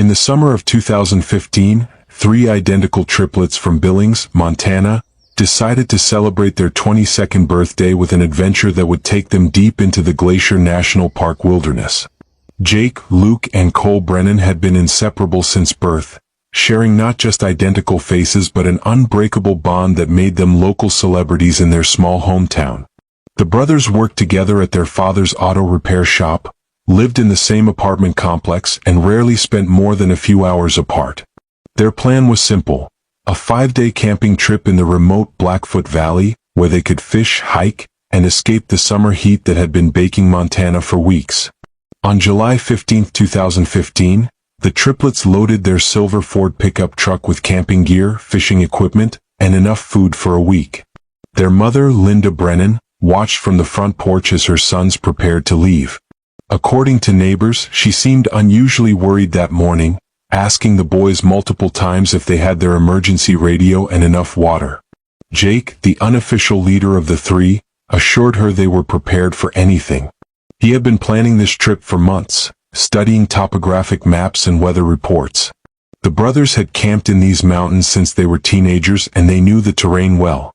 In the summer of 2015, three identical triplets from Billings, Montana, decided to celebrate their 22nd birthday with an adventure that would take them deep into the Glacier National Park wilderness. Jake, Luke, and Cole Brennan had been inseparable since birth, sharing not just identical faces but an unbreakable bond that made them local celebrities in their small hometown. The brothers worked together at their father's auto repair shop, lived in the same apartment complex, and rarely spent more than a few hours apart. Their plan was simple: a 5-day camping trip in the remote Blackfoot Valley, where they could fish, hike, and escape the summer heat that had been baking Montana for weeks. On July 15, 2015, the triplets loaded their silver Ford pickup truck with camping gear, fishing equipment, and enough food for a week. Their mother, Linda Brennan, watched from the front porch as her sons prepared to leave. According to neighbors, she seemed unusually worried that morning, asking the boys multiple times if they had their emergency radio and enough water. Jake, the unofficial leader of the three, assured her they were prepared for anything. He had been planning this trip for months, studying topographic maps and weather reports. The brothers had camped in these mountains since they were teenagers and they knew the terrain well.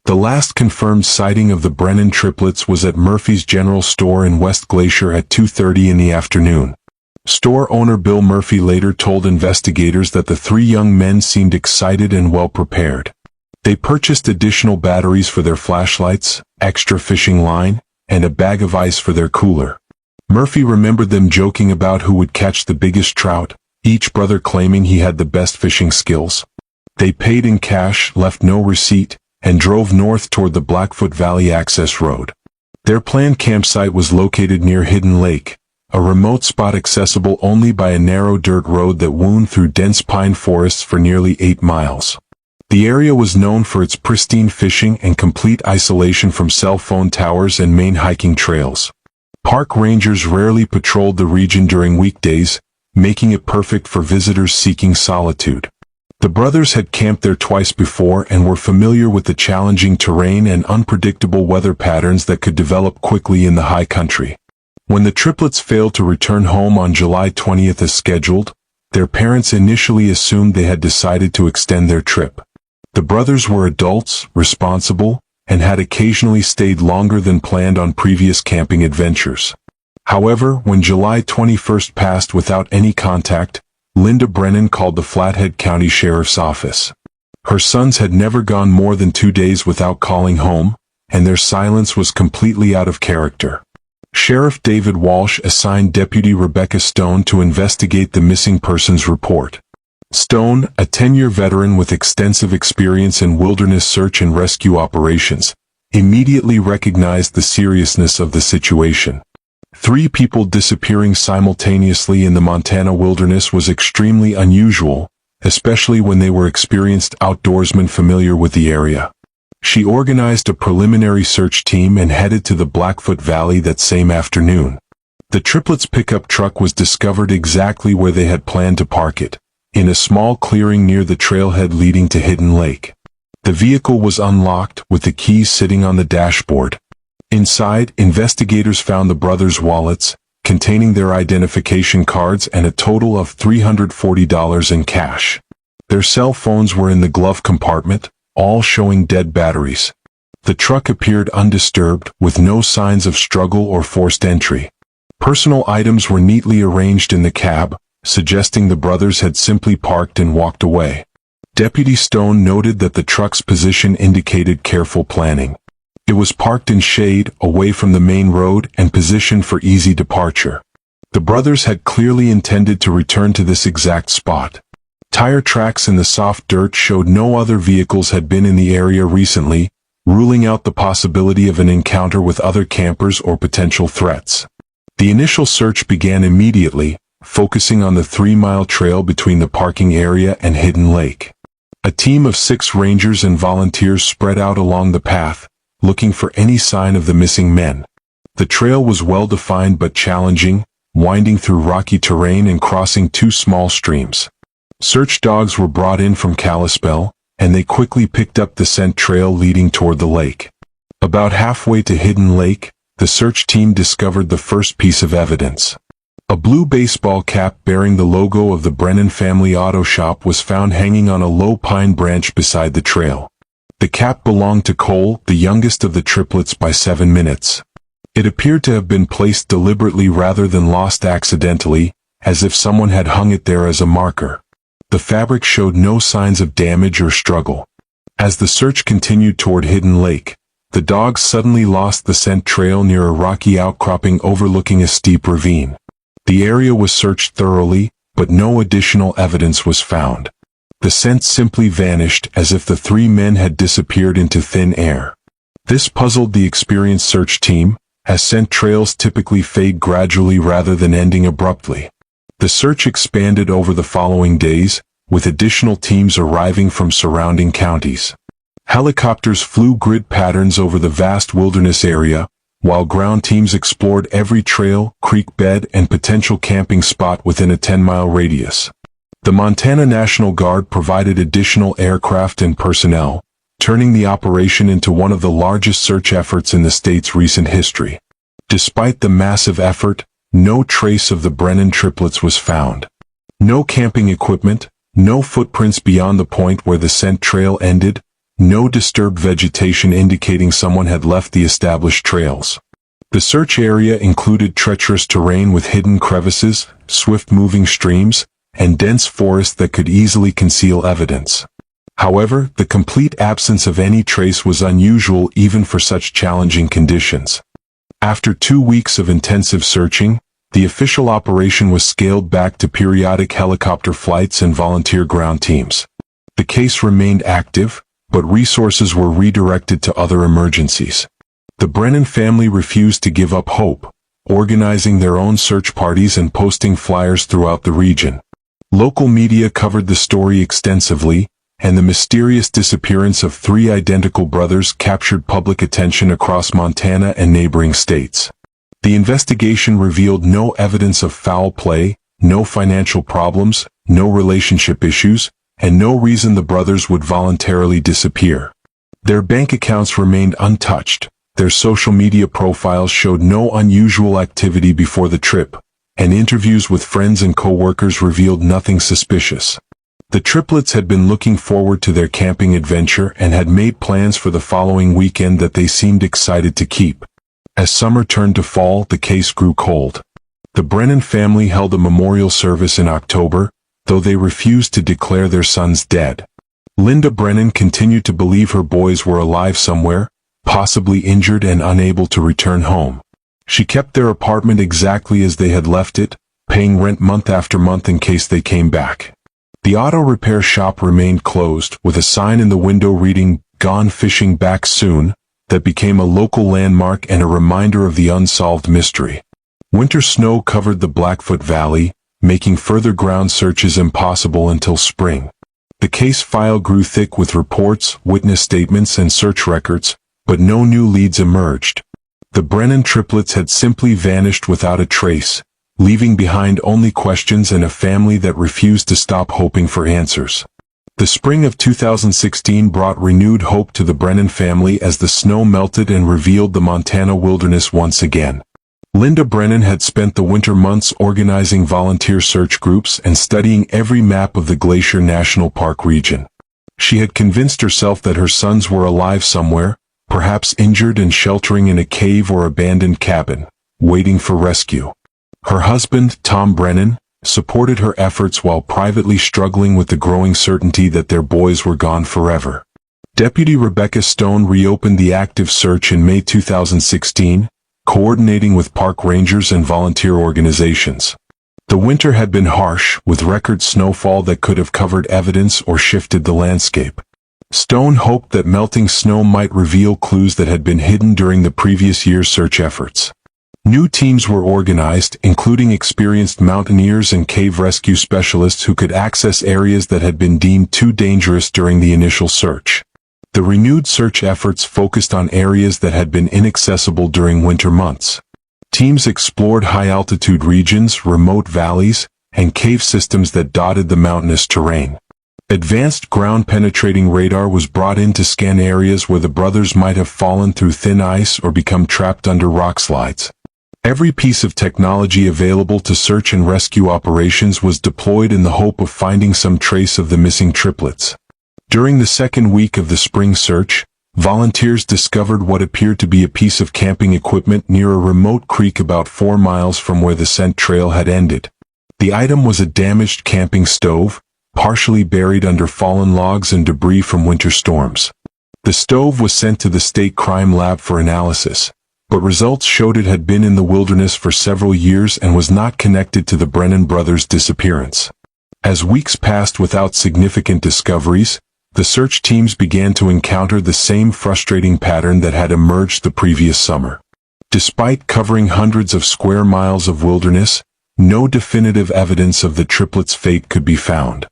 The last confirmed sighting of the Brennan triplets was at Murphy's General Store in West Glacier at 2:30 in the afternoon. Store owner Bill Murphy later told investigators that the three young men seemed excited and well prepared. They purchased additional batteries for their flashlights, extra fishing line, and a bag of ice for their cooler. Murphy remembered them joking about who would catch the biggest trout, each brother claiming he had the best fishing skills. They paid in cash, left no receipt, and drove north toward the Blackfoot Valley access road. Their planned campsite was located near Hidden Lake, a remote spot accessible only by a narrow dirt road that wound through dense pine forests for nearly 8 miles. The area was known for its pristine fishing and complete isolation from cell phone towers and main hiking trails. Park rangers rarely patrolled the region during weekdays, making it perfect for visitors seeking solitude. The brothers had camped there twice before and were familiar with the challenging terrain and unpredictable weather patterns that could develop quickly in the high country. When the triplets failed to return home on July 20th as scheduled, their parents initially assumed they had decided to extend their trip. The brothers were adults, responsible, and had occasionally stayed longer than planned on previous camping adventures. However, when July 21st passed without any contact, Linda Brennan called the Flathead County Sheriff's Office. Her sons had never gone more than 2 days without calling home, and their silence was completely out of character. Sheriff David Walsh assigned Deputy Rebecca Stone to investigate the missing persons report. Stone, a 10-year veteran with extensive experience in wilderness search and rescue operations, immediately recognized the seriousness of the situation. 3 people disappearing simultaneously in the Montana wilderness was extremely unusual, especially when they were experienced outdoorsmen familiar with the area. She organized a preliminary search team and headed to the Blackfoot Valley that same afternoon. The triplets' pickup truck was discovered exactly where they had planned to park it, in a small clearing near the trailhead leading to Hidden Lake. The vehicle was unlocked, with the keys sitting on the dashboard. Inside, investigators found the brothers' wallets, containing their identification cards and a total of $340 in cash. Their cell phones were in the glove compartment, all showing dead batteries. The truck appeared undisturbed, with no signs of struggle or forced entry. Personal items were neatly arranged in the cab, suggesting the brothers had simply parked and walked away. Deputy Stone noted that the truck's position indicated careful planning. It was parked in shade, away from the main road, and positioned for easy departure. The brothers had clearly intended to return to this exact spot. Tire tracks in the soft dirt showed no other vehicles had been in the area recently, ruling out the possibility of an encounter with other campers or potential threats. The initial search began immediately, focusing on the 3-mile trail between the parking area and Hidden Lake. A team of 6 rangers and volunteers spread out along the path, looking for any sign of the missing men. The trail was well-defined but challenging, winding through rocky terrain and crossing 2 small streams. Search dogs were brought in from Kalispell, and they quickly picked up the scent trail leading toward the lake. About halfway to Hidden Lake, the search team discovered the first piece of evidence. A blue baseball cap bearing the logo of the Brennan family auto shop was found hanging on a low pine branch beside the trail. The cap belonged to Cole, the youngest of the triplets, by 7 minutes. It appeared to have been placed deliberately rather than lost accidentally, as if someone had hung it there as a marker. The fabric showed no signs of damage or struggle. As the search continued toward Hidden Lake, the dogs suddenly lost the scent trail near a rocky outcropping overlooking a steep ravine. The area was searched thoroughly, but no additional evidence was found. The scent simply vanished as if the 3 men had disappeared into thin air. This puzzled the experienced search team, as scent trails typically fade gradually rather than ending abruptly. The search expanded over the following days, with additional teams arriving from surrounding counties. Helicopters flew grid patterns over the vast wilderness area, while ground teams explored every trail, creek bed, and potential camping spot within a 10-mile radius. The Montana National Guard provided additional aircraft and personnel, turning the operation into one of the largest search efforts in the state's recent history. Despite the massive effort, no trace of the Brennan triplets was found. No camping equipment, no footprints beyond the point where the scent trail ended, no disturbed vegetation indicating someone had left the established trails. The search area included treacherous terrain with hidden crevices, swift-moving streams, and dense forest that could easily conceal evidence. However, the complete absence of any trace was unusual even for such challenging conditions. After 2 weeks of intensive searching, the official operation was scaled back to periodic helicopter flights and volunteer ground teams. The case remained active, but resources were redirected to other emergencies. The Brennan family refused to give up hope, organizing their own search parties and posting flyers throughout the region. Local media covered the story extensively, and the mysterious disappearance of 3 identical brothers captured public attention across Montana and neighboring states. The investigation revealed no evidence of foul play, no financial problems, no relationship issues, and no reason the brothers would voluntarily disappear. Their bank accounts remained untouched, their social media profiles showed no unusual activity before the trip, and interviews with friends and co-workers revealed nothing suspicious. The triplets had been looking forward to their camping adventure and had made plans for the following weekend that they seemed excited to keep. As summer turned to fall, the case grew cold. The Brennan family held a memorial service in October, though they refused to declare their sons dead. Linda Brennan continued to believe her boys were alive somewhere, possibly injured and unable to return home. She kept their apartment exactly as they had left it, paying rent month after month in case they came back. The auto repair shop remained closed, with a sign in the window reading, "Gone fishing, back soon," that became a local landmark and a reminder of the unsolved mystery. Winter snow covered the Blackfoot Valley, making further ground searches impossible until spring. The case file grew thick with reports, witness statements, and search records, but no new leads emerged. The Brennan triplets had simply vanished without a trace, leaving behind only questions and a family that refused to stop hoping for answers. The spring of 2016 brought renewed hope to the Brennan family as the snow melted and revealed the Montana wilderness once again. Linda Brennan had spent the winter months organizing volunteer search groups and studying every map of the Glacier National Park region. She had convinced herself that her sons were alive somewhere, perhaps injured and sheltering in a cave or abandoned cabin, waiting for rescue. Her husband, Tom Brennan, supported her efforts while privately struggling with the growing certainty that their boys were gone forever. Deputy Rebecca Stone reopened the active search in May 2016, coordinating with park rangers and volunteer organizations. The winter had been harsh, with record snowfall that could have covered evidence or shifted the landscape. Stone hoped that melting snow might reveal clues that had been hidden during the previous year's search efforts. New teams were organized, including experienced mountaineers and cave rescue specialists who could access areas that had been deemed too dangerous during the initial search. The renewed search efforts focused on areas that had been inaccessible during winter months. Teams explored high-altitude regions, remote valleys, and cave systems that dotted the mountainous terrain. Advanced ground-penetrating radar was brought in to scan areas where the brothers might have fallen through thin ice or become trapped under rock slides. Every piece of technology available to search and rescue operations was deployed in the hope of finding some trace of the missing triplets. During the second week of the spring search, volunteers discovered what appeared to be a piece of camping equipment near a remote creek about 4 miles from where the scent trail had ended. The item was a damaged camping stove, partially buried under fallen logs and debris from winter storms. The stove was sent to the state crime lab for analysis, but results showed it had been in the wilderness for several years and was not connected to the Brennan brothers' disappearance. As weeks passed without significant discoveries, the search teams began to encounter the same frustrating pattern that had emerged the previous summer. Despite covering hundreds of square miles of wilderness, no definitive evidence of the triplets' fate could be found.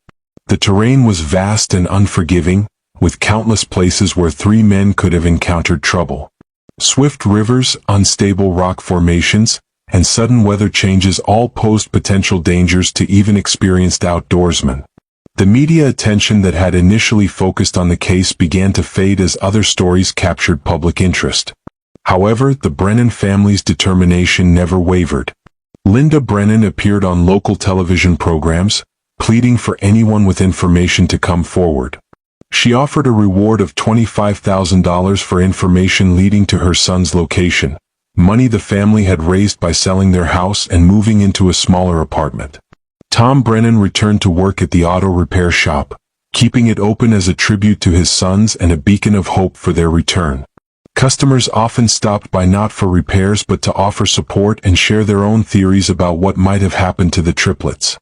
The terrain was vast and unforgiving, with countless places where 3 men could have encountered trouble. Swift rivers, unstable rock formations, and sudden weather changes all posed potential dangers to even experienced outdoorsmen. The media attention that had initially focused on the case began to fade as other stories captured public interest. However, the Brennan family's determination never wavered. Linda Brennan appeared on local television programs, pleading for anyone with information to come forward. She offered a reward of $25,000 for information leading to her son's location, money the family had raised by selling their house and moving into a smaller apartment. Tom Brennan returned to work at the auto repair shop, keeping it open as a tribute to his sons and a beacon of hope for their return. Customers often stopped by not for repairs but to offer support and share their own theories about what might have happened to the triplets.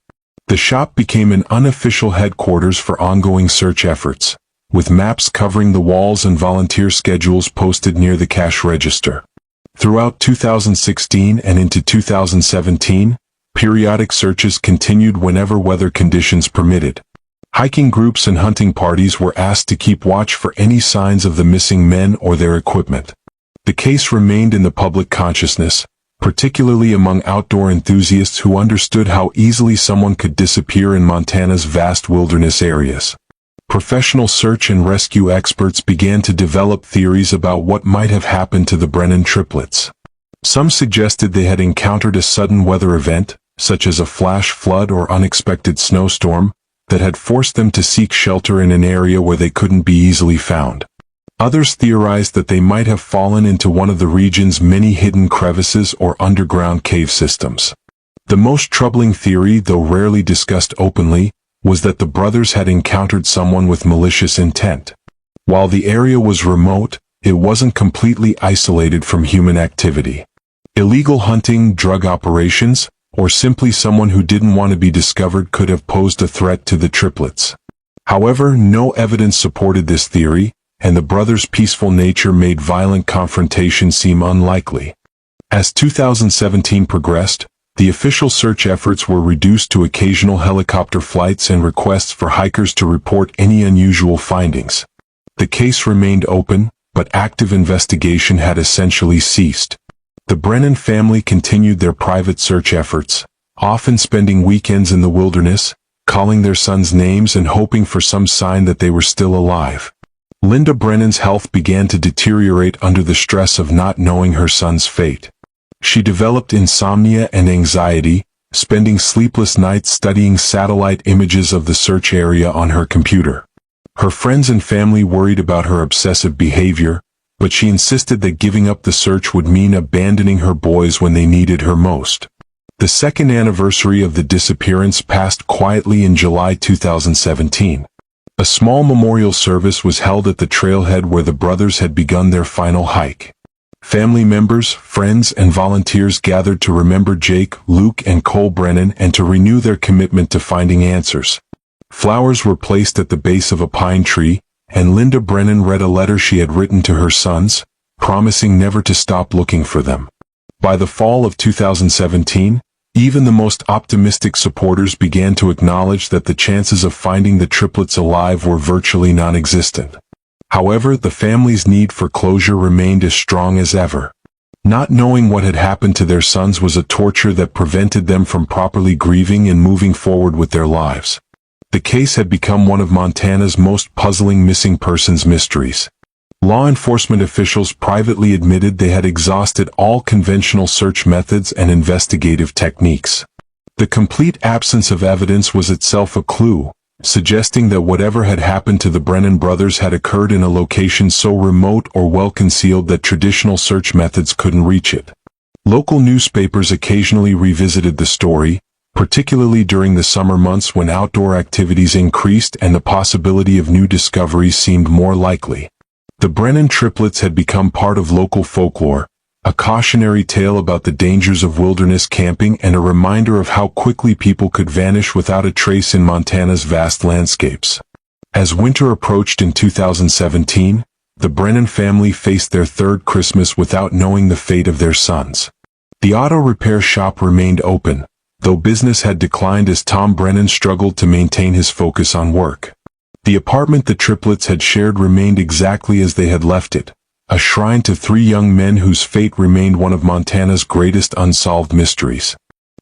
The shop became an unofficial headquarters for ongoing search efforts, with maps covering the walls and volunteer schedules posted near the cash register. Throughout 2016 and into 2017, periodic searches continued whenever weather conditions permitted. Hiking groups and hunting parties were asked to keep watch for any signs of the missing men or their equipment. The case remained in the public consciousness, particularly among outdoor enthusiasts who understood how easily someone could disappear in Montana's vast wilderness areas. Professional search and rescue experts began to develop theories about what might have happened to the Brennan triplets. Some suggested they had encountered a sudden weather event, such as a flash flood or unexpected snowstorm, that had forced them to seek shelter in an area where they couldn't be easily found. Others theorized that they might have fallen into one of the region's many hidden crevices or underground cave systems. The most troubling theory, though rarely discussed openly, was that the brothers had encountered someone with malicious intent. While the area was remote, it wasn't completely isolated from human activity. Illegal hunting, drug operations, or simply someone who didn't want to be discovered could have posed a threat to the triplets. However, no evidence supported this theory, and the brothers' peaceful nature made violent confrontation seem unlikely. As 2017 progressed, the official search efforts were reduced to occasional helicopter flights and requests for hikers to report any unusual findings. The case remained open, but active investigation had essentially ceased. The Brennan family continued their private search efforts, often spending weekends in the wilderness, calling their sons names and hoping for some sign that they were still alive. Linda Brennan's health began to deteriorate under the stress of not knowing her son's fate. She developed insomnia and anxiety, spending sleepless nights studying satellite images of the search area on her computer. Her friends and family worried about her obsessive behavior, but she insisted that giving up the search would mean abandoning her boys when they needed her most. The second anniversary of the disappearance passed quietly in July 2017. A small memorial service was held at the trailhead where the brothers had begun their final hike. Family members, friends, and volunteers gathered to remember Jake, Luke, and Cole Brennan and to renew their commitment to finding answers. Flowers were placed at the base of a pine tree, and Linda Brennan read a letter she had written to her sons, promising never to stop looking for them. By the fall of 2017, even the most optimistic supporters began to acknowledge that the chances of finding the triplets alive were virtually non-existent. However, the family's need for closure remained as strong as ever. Not knowing what had happened to their sons was a torture that prevented them from properly grieving and moving forward with their lives. The case had become one of Montana's most puzzling missing persons mysteries. Law enforcement officials privately admitted they had exhausted all conventional search methods and investigative techniques. The complete absence of evidence was itself a clue, suggesting that whatever had happened to the Brennan brothers had occurred in a location so remote or well concealed that traditional search methods couldn't reach it. Local newspapers occasionally revisited the story, particularly during the summer months when outdoor activities increased and the possibility of new discoveries seemed more likely. The Brennan triplets had become part of local folklore, a cautionary tale about the dangers of wilderness camping and a reminder of how quickly people could vanish without a trace in Montana's vast landscapes. As winter approached in 2017, the Brennan family faced their third Christmas without knowing the fate of their sons. The auto repair shop remained open, though business had declined as Tom Brennan struggled to maintain his focus on work. The apartment the triplets had shared remained exactly as they had left it, a shrine to three young men whose fate remained one of Montana's greatest unsolved mysteries.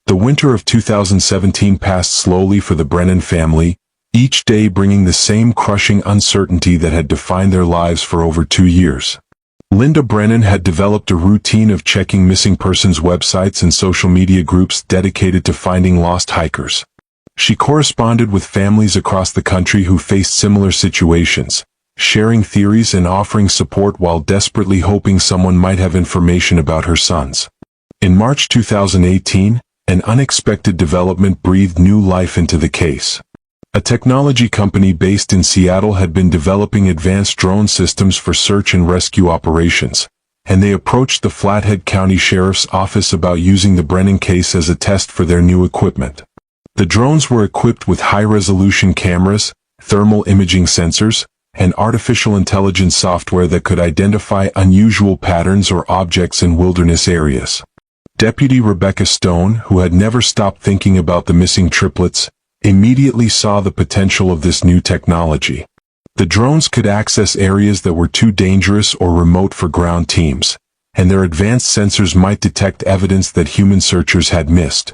The winter of 2017 passed slowly for the Brennan family, each day bringing the same crushing uncertainty that had defined their lives for over 2 years. Linda Brennan had developed a routine of checking missing persons websites and social media groups dedicated to finding lost hikers. She corresponded with families across the country who faced similar situations, sharing theories and offering support while desperately hoping someone might have information about her sons. In March 2018, an unexpected development breathed new life into the case. A technology company based in Seattle had been developing advanced drone systems for search and rescue operations, and they approached the Flathead County Sheriff's Office about using the Brennan case as a test for their new equipment. The drones were equipped with high-resolution cameras, thermal imaging sensors, and artificial intelligence software that could identify unusual patterns or objects in wilderness areas. Deputy Rebecca Stone, who had never stopped thinking about the missing triplets, immediately saw the potential of this new technology. The drones could access areas that were too dangerous or remote for ground teams, and their advanced sensors might detect evidence that human searchers had missed.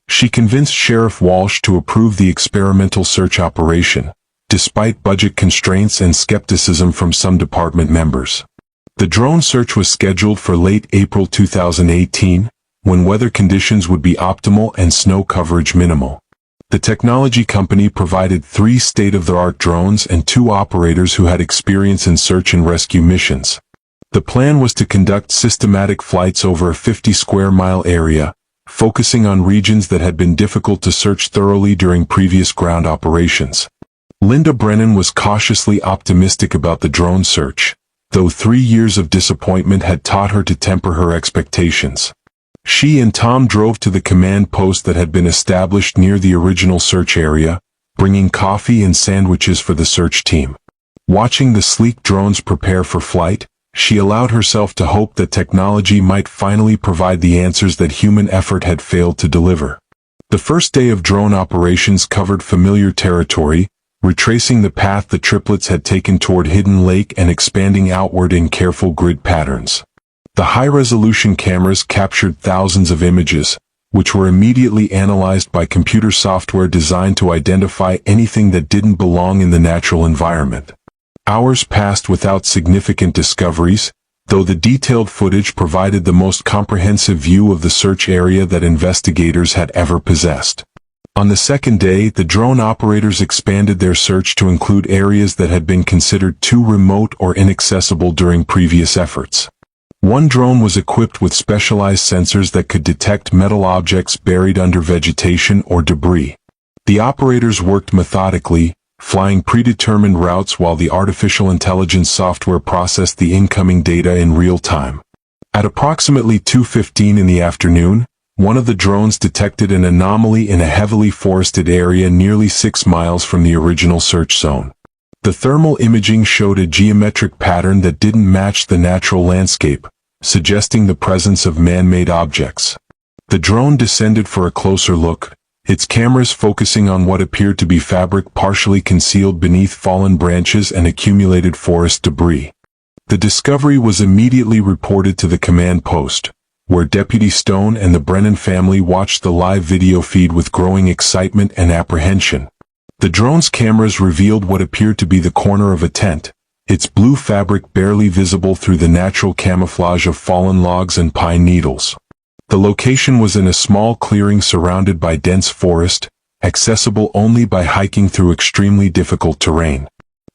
She convinced Sheriff Walsh to approve the experimental search operation, despite budget constraints and skepticism from some department members. The drone search was scheduled for late April 2018, when weather conditions would be optimal and snow coverage minimal. The technology company provided 3 state-of-the-art drones and 2 operators who had experience in search and rescue missions. The plan was to conduct systematic flights over a 50-square-mile area, focusing on regions that had been difficult to search thoroughly during previous ground operations. Linda Brennan was cautiously optimistic about the drone search, though 3 years of disappointment had taught her to temper her expectations. She and Tom drove to the command post that had been established near the original search area, bringing coffee and sandwiches for the search team. Watching the sleek drones prepare for flight, she allowed herself to hope that technology might finally provide the answers that human effort had failed to deliver. The first day of drone operations covered familiar territory, retracing the path the triplets had taken toward Hidden Lake and expanding outward in careful grid patterns. The high-resolution cameras captured thousands of images, which were immediately analyzed by computer software designed to identify anything that didn't belong in the natural environment. Hours passed without significant discoveries, though the detailed footage provided the most comprehensive view of the search area that investigators had ever possessed. On the second day, the drone operators expanded their search to include areas that had been considered too remote or inaccessible during previous efforts. One drone was equipped with specialized sensors that could detect metal objects buried under vegetation or debris. The operators worked methodically, flying predetermined routes while the artificial intelligence software processed the incoming data in real time. At approximately 2:15 in the afternoon, one of the drones detected an anomaly in a heavily forested area nearly 6 miles from the original search zone. The thermal imaging showed a geometric pattern that didn't match the natural landscape, suggesting the presence of man-made objects. The drone descended for a closer look, its cameras focusing on what appeared to be fabric partially concealed beneath fallen branches and accumulated forest debris. The discovery was immediately reported to the command post, where Deputy Stone and the Brennan family watched the live video feed with growing excitement and apprehension. The drone's cameras revealed what appeared to be the corner of a tent, its blue fabric barely visible through the natural camouflage of fallen logs and pine needles. The location was in a small clearing surrounded by dense forest, accessible only by hiking through extremely difficult terrain.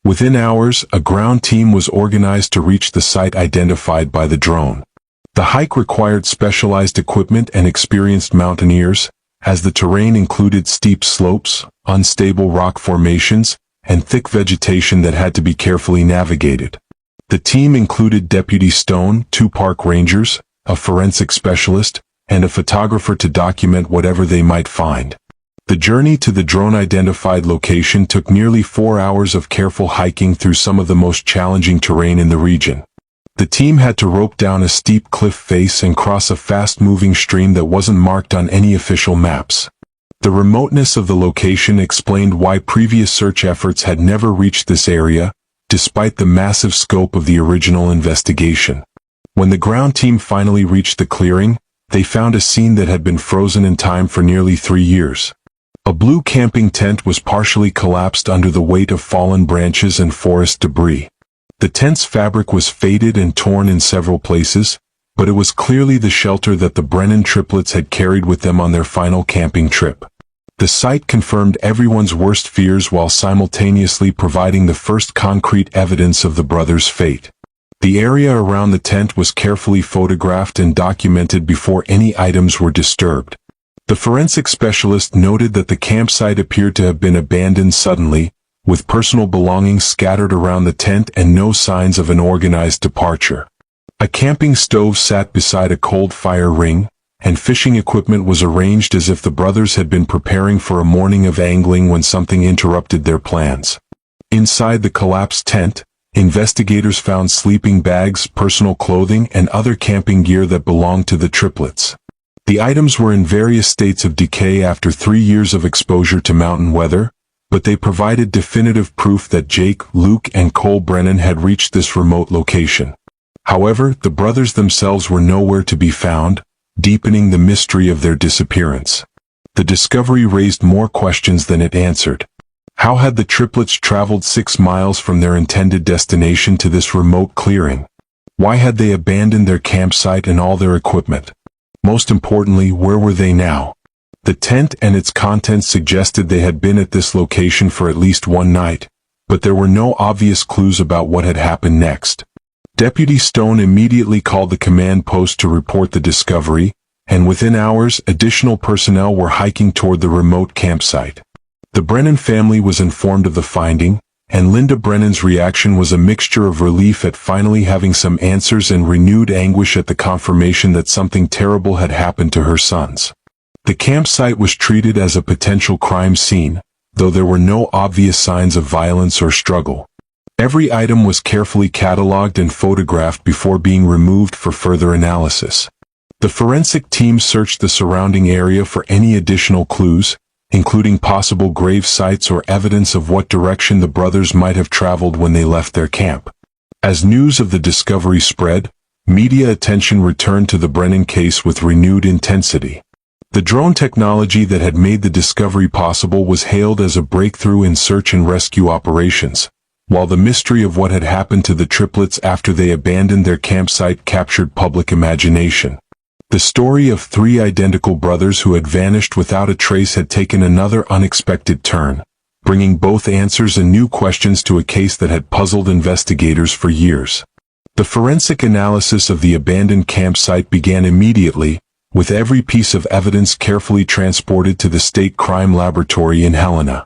Within hours, a ground team was organized to reach the site identified by the drone. The hike required specialized equipment and experienced mountaineers, as the terrain included steep slopes, unstable rock formations, and thick vegetation that had to be carefully navigated. The team included Deputy Stone, 2 park rangers, a forensic specialist, and a photographer to document whatever they might find. The journey to the drone-identified location took nearly 4 hours of careful hiking through some of the most challenging terrain in the region. The team had to rope down a steep cliff face and cross a fast-moving stream that wasn't marked on any official maps. The remoteness of the location explained why previous search efforts had never reached this area, despite the massive scope of the original investigation. When the ground team finally reached the clearing, they found a scene that had been frozen in time for nearly 3 years. A blue camping tent was partially collapsed under the weight of fallen branches and forest debris. The tent's fabric was faded and torn in several places, but it was clearly the shelter that the Brennan triplets had carried with them on their final camping trip. The site confirmed everyone's worst fears while simultaneously providing the first concrete evidence of the brothers' fate. The area around the tent was carefully photographed and documented before any items were disturbed. The forensic specialist noted that the campsite appeared to have been abandoned suddenly, with personal belongings scattered around the tent and no signs of an organized departure. A camping stove sat beside a cold fire ring, and fishing equipment was arranged as if the brothers had been preparing for a morning of angling when something interrupted their plans. Inside the collapsed tent, investigators found sleeping bags, personal clothing, and other camping gear that belonged to the triplets. The items were in various states of decay after 3 years of exposure to mountain weather, but they provided definitive proof that Jake, Luke, and Cole Brennan had reached this remote location. However, the brothers themselves were nowhere to be found, deepening the mystery of their disappearance. The discovery raised more questions than it answered. How had the triplets traveled 6 miles from their intended destination to this remote clearing? Why had they abandoned their campsite and all their equipment? Most importantly, where were they now? The tent and its contents suggested they had been at this location for at least 1 night, but there were no obvious clues about what had happened next. Deputy Stone immediately called the command post to report the discovery, and within hours, additional personnel were hiking toward the remote campsite. The Brennan family was informed of the finding, and Linda Brennan's reaction was a mixture of relief at finally having some answers and renewed anguish at the confirmation that something terrible had happened to her sons. The campsite was treated as a potential crime scene, though there were no obvious signs of violence or struggle. Every item was carefully cataloged and photographed before being removed for further analysis. The forensic team searched the surrounding area for any additional clues, including possible grave sites or evidence of what direction the brothers might have traveled when they left their camp. As news of the discovery spread, media attention returned to the Brennan case with renewed intensity. The drone technology that had made the discovery possible was hailed as a breakthrough in search and rescue operations, while the mystery of what had happened to the triplets after they abandoned their campsite captured public imagination. The story of 3 identical brothers who had vanished without a trace had taken another unexpected turn, bringing both answers and new questions to a case that had puzzled investigators for years. The forensic analysis of the abandoned campsite began immediately, with every piece of evidence carefully transported to the state crime laboratory in Helena.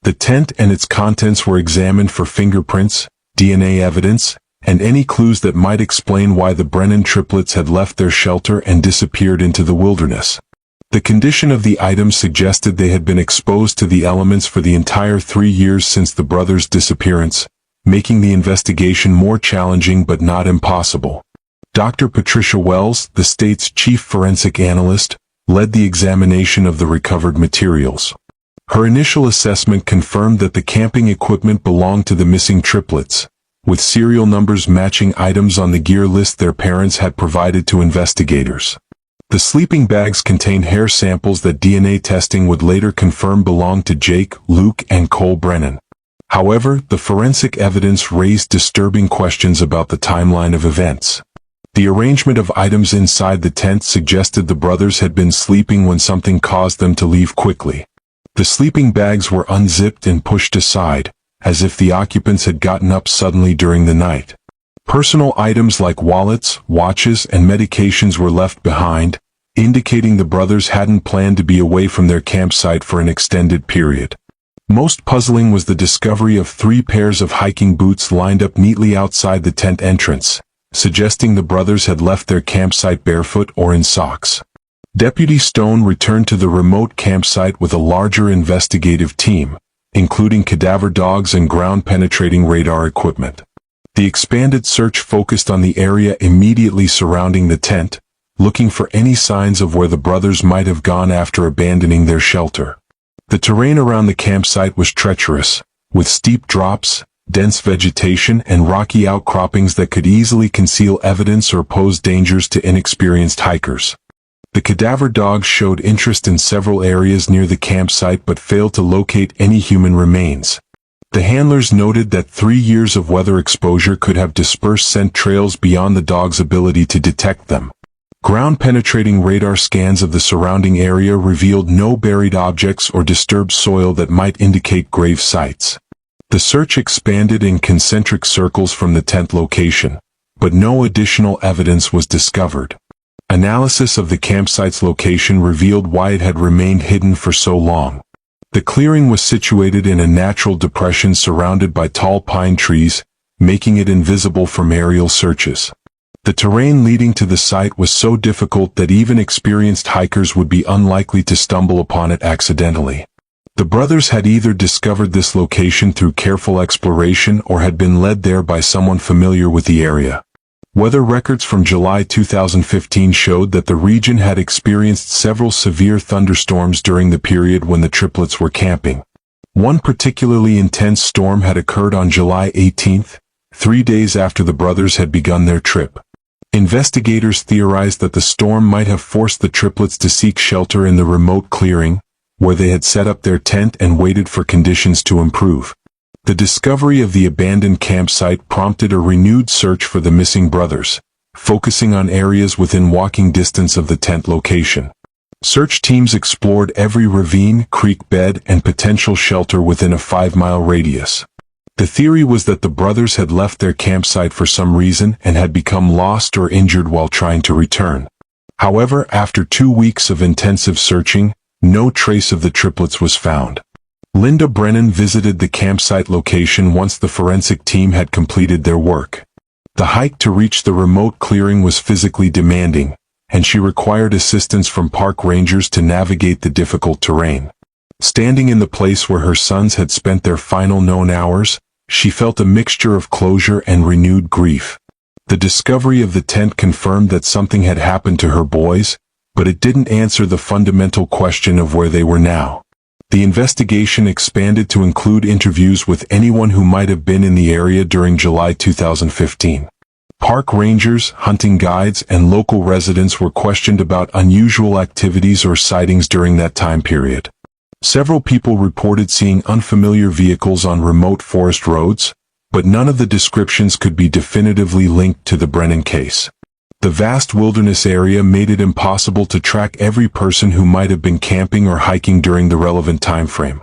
The tent and its contents were examined for fingerprints, DNA evidence, and any clues that might explain why the Brennan triplets had left their shelter and disappeared into the wilderness. The condition of the items suggested they had been exposed to the elements for the entire 3 years since the brothers' disappearance, making the investigation more challenging but not impossible. Dr. Patricia Wells, the state's chief forensic analyst, led the examination of the recovered materials. Her initial assessment confirmed that the camping equipment belonged to the missing triplets, with serial numbers matching items on the gear list their parents had provided to investigators. The sleeping bags contained hair samples that DNA testing would later confirm belonged to Jake, Luke, and Cole Brennan. However, the forensic evidence raised disturbing questions about the timeline of events. The arrangement of items inside the tent suggested the brothers had been sleeping when something caused them to leave quickly. The sleeping bags were unzipped and pushed aside, as if the occupants had gotten up suddenly during the night. Personal items like wallets, watches, and medications were left behind, indicating the brothers hadn't planned to be away from their campsite for an extended period. Most puzzling was the discovery of 3 pairs of hiking boots lined up neatly outside the tent entrance, suggesting the brothers had left their campsite barefoot or in socks. Deputy Stone returned to the remote campsite with a larger investigative team, including cadaver dogs and ground-penetrating radar equipment. The expanded search focused on the area immediately surrounding the tent, looking for any signs of where the brothers might have gone after abandoning their shelter. The terrain around the campsite was treacherous, with steep drops, dense vegetation, and rocky outcroppings that could easily conceal evidence or pose dangers to inexperienced hikers. The cadaver dogs showed interest in several areas near the campsite but failed to locate any human remains. The handlers noted that 3 years of weather exposure could have dispersed scent trails beyond the dogs' ability to detect them. Ground-penetrating radar scans of the surrounding area revealed no buried objects or disturbed soil that might indicate grave sites. The search expanded in concentric circles from the tent location, but no additional evidence was discovered. Analysis of the campsite's location revealed why it had remained hidden for so long. The clearing was situated in a natural depression surrounded by tall pine trees, making it invisible from aerial searches. The terrain leading to the site was so difficult that even experienced hikers would be unlikely to stumble upon it accidentally. The brothers had either discovered this location through careful exploration or had been led there by someone familiar with the area. Weather records from July 2015 showed that the region had experienced several severe thunderstorms during the period when the triplets were camping. One particularly intense storm had occurred on July 18, 3 days after the brothers had begun their trip. Investigators theorized that the storm might have forced the triplets to seek shelter in the remote clearing, where they had set up their tent and waited for conditions to improve. The discovery of the abandoned campsite prompted a renewed search for the missing brothers, focusing on areas within walking distance of the tent location. Search teams explored every ravine, creek bed, and potential shelter within a 5-mile radius. The theory was that the brothers had left their campsite for some reason and had become lost or injured while trying to return. However, after 2 weeks of intensive searching, no trace of the triplets was found. Linda Brennan visited the campsite location once the forensic team had completed their work. The hike to reach the remote clearing was physically demanding, and she required assistance from park rangers to navigate the difficult terrain. Standing in the place where her sons had spent their final known hours, she felt a mixture of closure and renewed grief. The discovery of the tent confirmed that something had happened to her boys, but it didn't answer the fundamental question of where they were now. The investigation expanded to include interviews with anyone who might have been in the area during July 2015. Park rangers, hunting guides, and local residents were questioned about unusual activities or sightings during that time period. Several people reported seeing unfamiliar vehicles on remote forest roads, but none of the descriptions could be definitively linked to the Brennan case. The vast wilderness area made it impossible to track every person who might have been camping or hiking during the relevant time frame.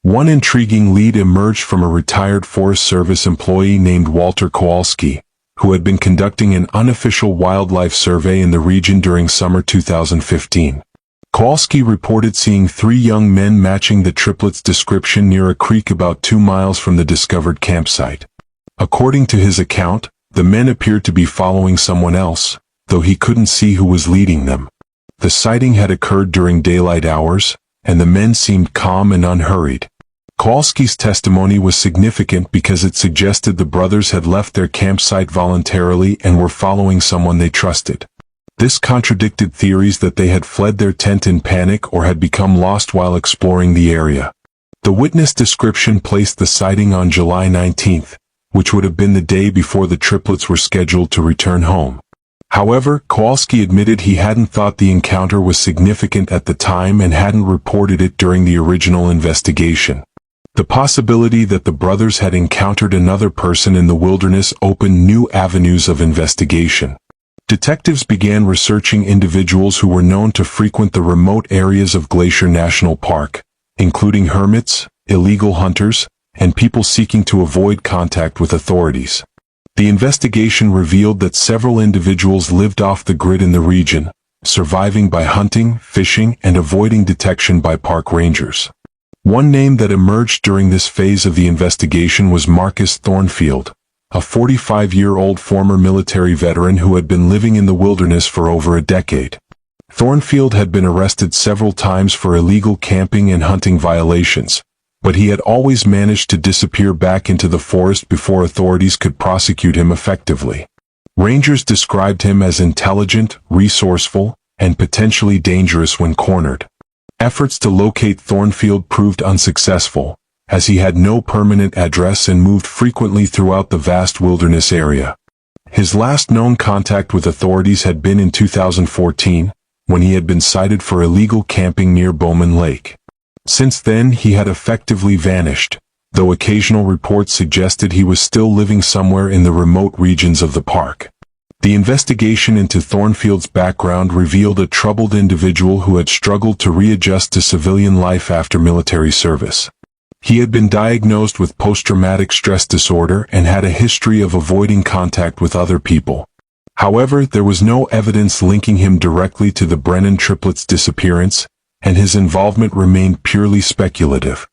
One intriguing lead emerged from a retired Forest Service employee named Walter Kowalski, who had been conducting an unofficial wildlife survey in the region during summer 2015. Kowalski reported seeing 3 young men matching the triplets' description near a creek about 2 miles from the discovered campsite. According to his account, the men appeared to be following someone else, though he couldn't see who was leading them. The sighting had occurred during daylight hours, and the men seemed calm and unhurried. Kowalski's testimony was significant because it suggested the brothers had left their campsite voluntarily and were following someone they trusted. This contradicted theories that they had fled their tent in panic or had become lost while exploring the area. The witness description placed the sighting on July 19, which would have been the day before the triplets were scheduled to return home. However, Kowalski admitted he hadn't thought the encounter was significant at the time and hadn't reported it during the original investigation. The possibility that the brothers had encountered another person in the wilderness opened new avenues of investigation. Detectives began researching individuals who were known to frequent the remote areas of Glacier National Park, including hermits, illegal hunters, and people seeking to avoid contact with authorities. The investigation revealed that several individuals lived off the grid in the region, surviving by hunting, fishing, and avoiding detection by park rangers. One name that emerged during this phase of the investigation was Marcus Thornfield, a 45-year-old former military veteran who had been living in the wilderness for over a decade. Thornfield had been arrested several times for illegal camping and hunting violations, but he had always managed to disappear back into the forest before authorities could prosecute him effectively. Rangers described him as intelligent, resourceful, and potentially dangerous when cornered. Efforts to locate Thornfield proved unsuccessful, as he had no permanent address and moved frequently throughout the vast wilderness area. His last known contact with authorities had been in 2014, when he had been cited for illegal camping near Bowman Lake. Since then, he had effectively vanished, though occasional reports suggested he was still living somewhere in the remote regions of the park. The investigation into Thornfield's background revealed a troubled individual who had struggled to readjust to civilian life after military service. He had been diagnosed with post-traumatic stress disorder and had a history of avoiding contact with other people. However, there was no evidence linking him directly to the Brennan triplets' disappearance, and his involvement remained purely speculative.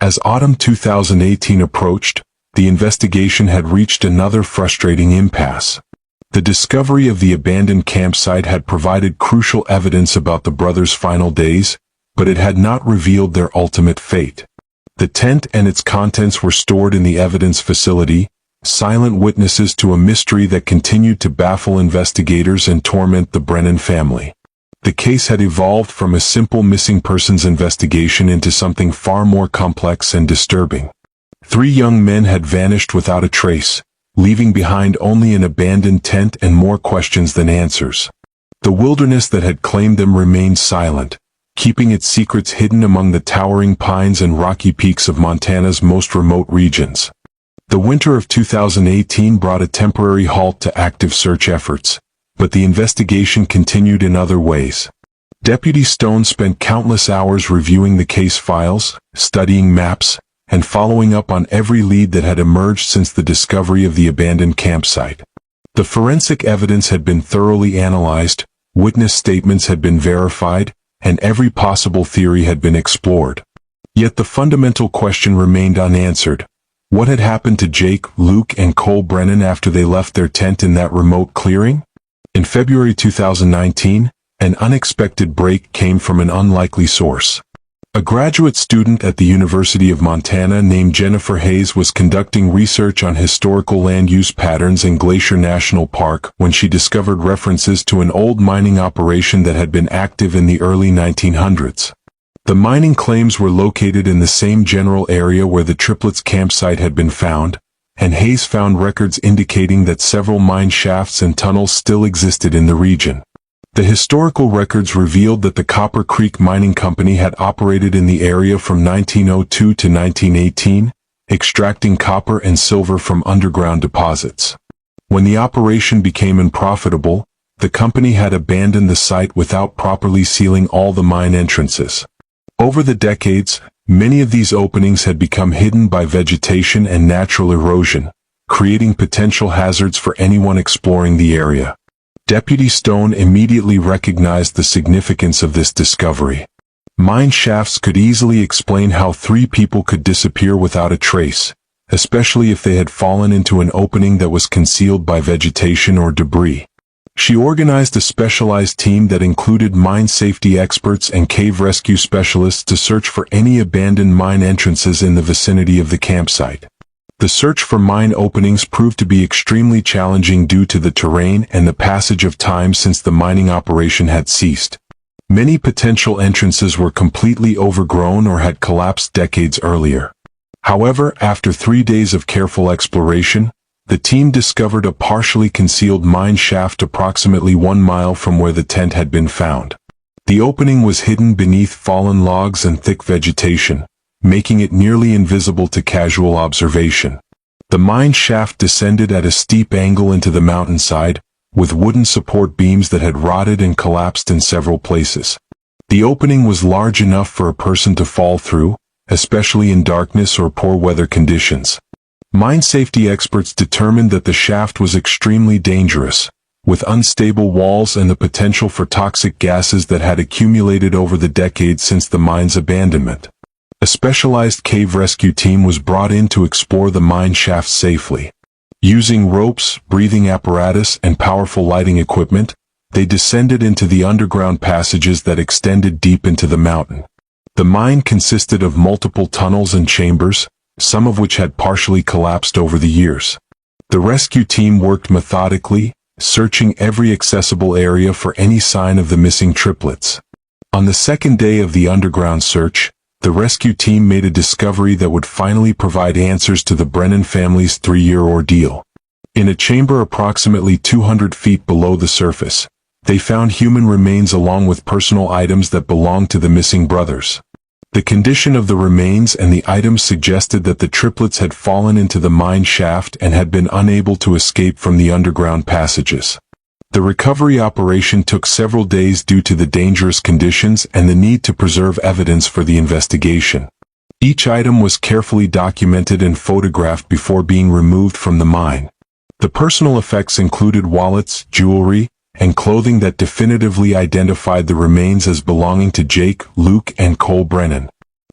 As autumn 2018 approached, the investigation had reached another frustrating impasse. The discovery of the abandoned campsite had provided crucial evidence about the brothers' final days, but it had not revealed their ultimate fate. The tent and its contents were stored in the evidence facility, silent witnesses to a mystery that continued to baffle investigators and torment the Brennan family. The case had evolved from a simple missing persons investigation into something far more complex and disturbing. 3 young men had vanished without a trace, leaving behind only an abandoned tent and more questions than answers. The wilderness that had claimed them remained silent, keeping its secrets hidden among the towering pines and rocky peaks of Montana's most remote regions. The winter of 2018 brought a temporary halt to active search efforts, but the investigation continued in other ways. Deputy Stone spent countless hours reviewing the case files, studying maps, and following up on every lead that had emerged since the discovery of the abandoned campsite. The forensic evidence had been thoroughly analyzed, witness statements had been verified, and every possible theory had been explored. Yet the fundamental question remained unanswered. What had happened to Jake, Luke, and Cole Brennan after they left their tent in that remote clearing? In February 2019, an unexpected break came from an unlikely source. A graduate student at the University of Montana named Jennifer Hayes was conducting research on historical land use patterns in Glacier National Park when she discovered references to an old mining operation that had been active in the early 1900s. The mining claims were located in the same general area where the Triplets campsite had been found, and Hayes found records indicating that several mine shafts and tunnels still existed in the region. The historical records revealed that the Copper Creek Mining Company had operated in the area from 1902 to 1918, extracting copper and silver from underground deposits. When the operation became unprofitable, the company had abandoned the site without properly sealing all the mine entrances. Over the decades, many of these openings had become hidden by vegetation and natural erosion, creating potential hazards for anyone exploring the area. Deputy Stone immediately recognized the significance of this discovery. Mine shafts could easily explain how 3 people could disappear without a trace, especially if they had fallen into an opening that was concealed by vegetation or debris. She organized a specialized team that included mine safety experts and cave rescue specialists to search for any abandoned mine entrances in the vicinity of the campsite. The search for mine openings proved to be extremely challenging due to the terrain and the passage of time since the mining operation had ceased. Many potential entrances were completely overgrown or had collapsed decades earlier. However, after 3 days of careful exploration, the team discovered a partially concealed mine shaft approximately 1 mile from where the tent had been found. The opening was hidden beneath fallen logs and thick vegetation, making it nearly invisible to casual observation. The mine shaft descended at a steep angle into the mountainside, with wooden support beams that had rotted and collapsed in several places. The opening was large enough for a person to fall through, especially in darkness or poor weather conditions. Mine safety experts determined that the shaft was extremely dangerous, with unstable walls and the potential for toxic gases that had accumulated over the decades since the mine's abandonment. A specialized cave rescue team was brought in to explore the mine shaft safely. Using ropes, breathing apparatus, and powerful lighting equipment, they descended into the underground passages that extended deep into the mountain. The mine consisted of multiple tunnels and chambers, some of which had partially collapsed over the years. The rescue team worked methodically, searching every accessible area for any sign of the missing triplets. On the second day of the underground search, the rescue team made a discovery that would finally provide answers to the Brennan family's 3-year ordeal. In a chamber approximately 200 feet below the surface, they found human remains along with personal items that belonged to the missing brothers. The condition of the remains and the items suggested that the triplets had fallen into the mine shaft and had been unable to escape from the underground passages. The recovery operation took several days due to the dangerous conditions and the need to preserve evidence for the investigation. Each item was carefully documented and photographed before being removed from the mine. The personal effects included wallets, jewelry, and clothing that definitively identified the remains as belonging to Jake, Luke, and Cole Brennan.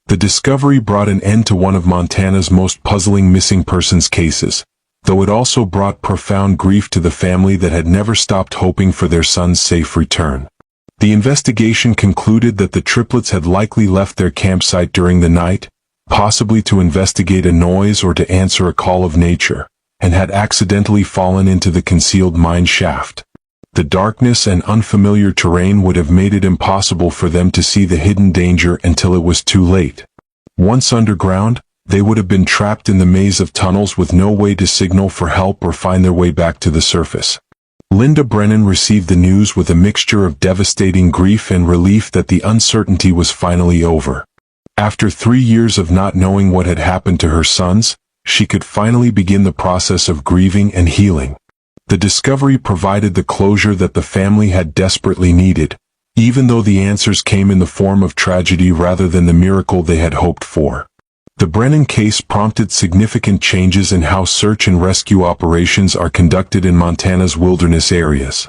The discovery brought an end to one of Montana's most puzzling missing persons cases, though it also brought profound grief to the family that had never stopped hoping for their son's safe return. The investigation concluded that the triplets had likely left their campsite during the night, possibly to investigate a noise or to answer a call of nature, and had accidentally fallen into the concealed mine shaft. The darkness and unfamiliar terrain would have made it impossible for them to see the hidden danger until it was too late. Once underground, they would have been trapped in the maze of tunnels with no way to signal for help or find their way back to the surface. Linda Brennan received the news with a mixture of devastating grief and relief that the uncertainty was finally over. After 3 years of not knowing what had happened to her sons, she could finally begin the process of grieving and healing. The discovery provided the closure that the family had desperately needed, even though the answers came in the form of tragedy rather than the miracle they had hoped for. The Brennan case prompted significant changes in how search and rescue operations are conducted in Montana's wilderness areas.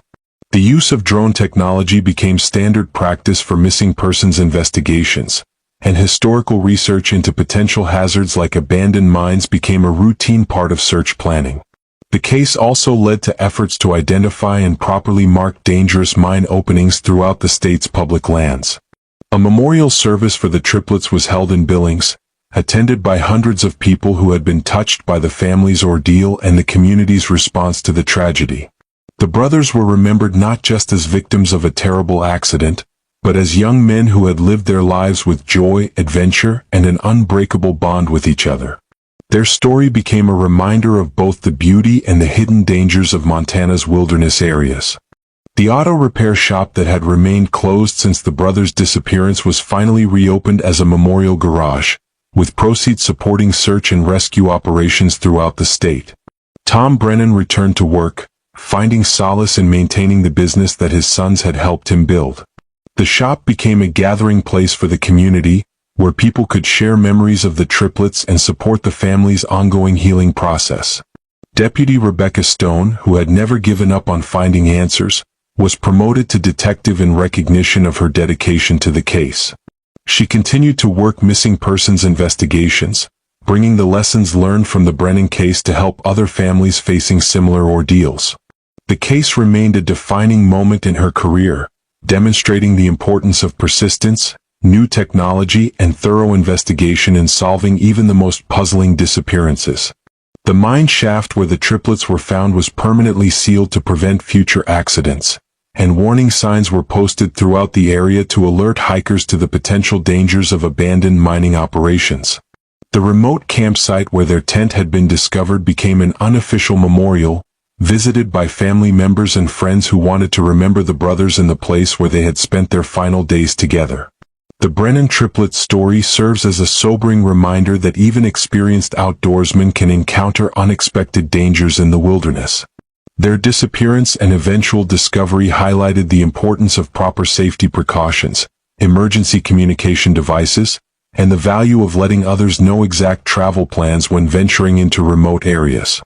The use of drone technology became standard practice for missing persons investigations, and historical research into potential hazards like abandoned mines became a routine part of search planning. The case also led to efforts to identify and properly mark dangerous mine openings throughout the state's public lands. A memorial service for the triplets was held in Billings, attended by hundreds of people who had been touched by the family's ordeal and the community's response to the tragedy. The brothers were remembered not just as victims of a terrible accident, but as young men who had lived their lives with joy, adventure, and an unbreakable bond with each other. Their story became a reminder of both the beauty and the hidden dangers of Montana's wilderness areas. The auto repair shop that had remained closed since the brothers' disappearance was finally reopened as a memorial garage, with proceeds supporting search and rescue operations throughout the state. Tom Brennan returned to work, finding solace in maintaining the business that his sons had helped him build. The shop became a gathering place for the community, where people could share memories of the triplets and support the family's ongoing healing process. Deputy Rebecca Stone, who had never given up on finding answers, was promoted to detective in recognition of her dedication to the case. She continued to work missing persons investigations, bringing the lessons learned from the Brennan case to help other families facing similar ordeals. The case remained a defining moment in her career, demonstrating the importance of persistence, new technology, and thorough investigation in solving even the most puzzling disappearances. The mine shaft where the triplets were found was permanently sealed to prevent future accidents, and warning signs were posted throughout the area to alert hikers to the potential dangers of abandoned mining operations. The remote campsite where their tent had been discovered became an unofficial memorial, visited by family members and friends who wanted to remember the brothers in the place where they had spent their final days together. The Brennan Triplets story serves as a sobering reminder that even experienced outdoorsmen can encounter unexpected dangers in the wilderness. Their disappearance and eventual discovery highlighted the importance of proper safety precautions, emergency communication devices, and the value of letting others know exact travel plans when venturing into remote areas.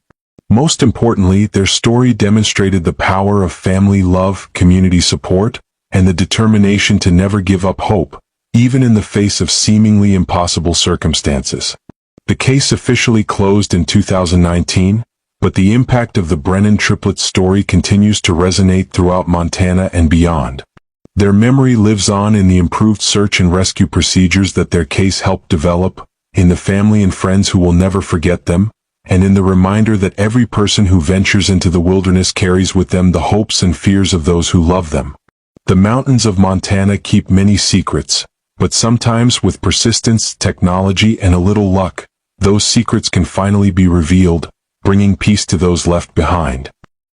Most importantly, their story demonstrated the power of family love, community support, and the determination to never give up hope, even in the face of seemingly impossible circumstances. The case officially closed in 2019, but the impact of the Brennan Triplets story continues to resonate throughout Montana and beyond. Their memory lives on in the improved search and rescue procedures that their case helped develop, in the family and friends who will never forget them, and in the reminder that every person who ventures into the wilderness carries with them the hopes and fears of those who love them. The mountains of Montana keep many secrets, but sometimes with persistence, technology, and a little luck, those secrets can finally be revealed, bringing peace to those left behind.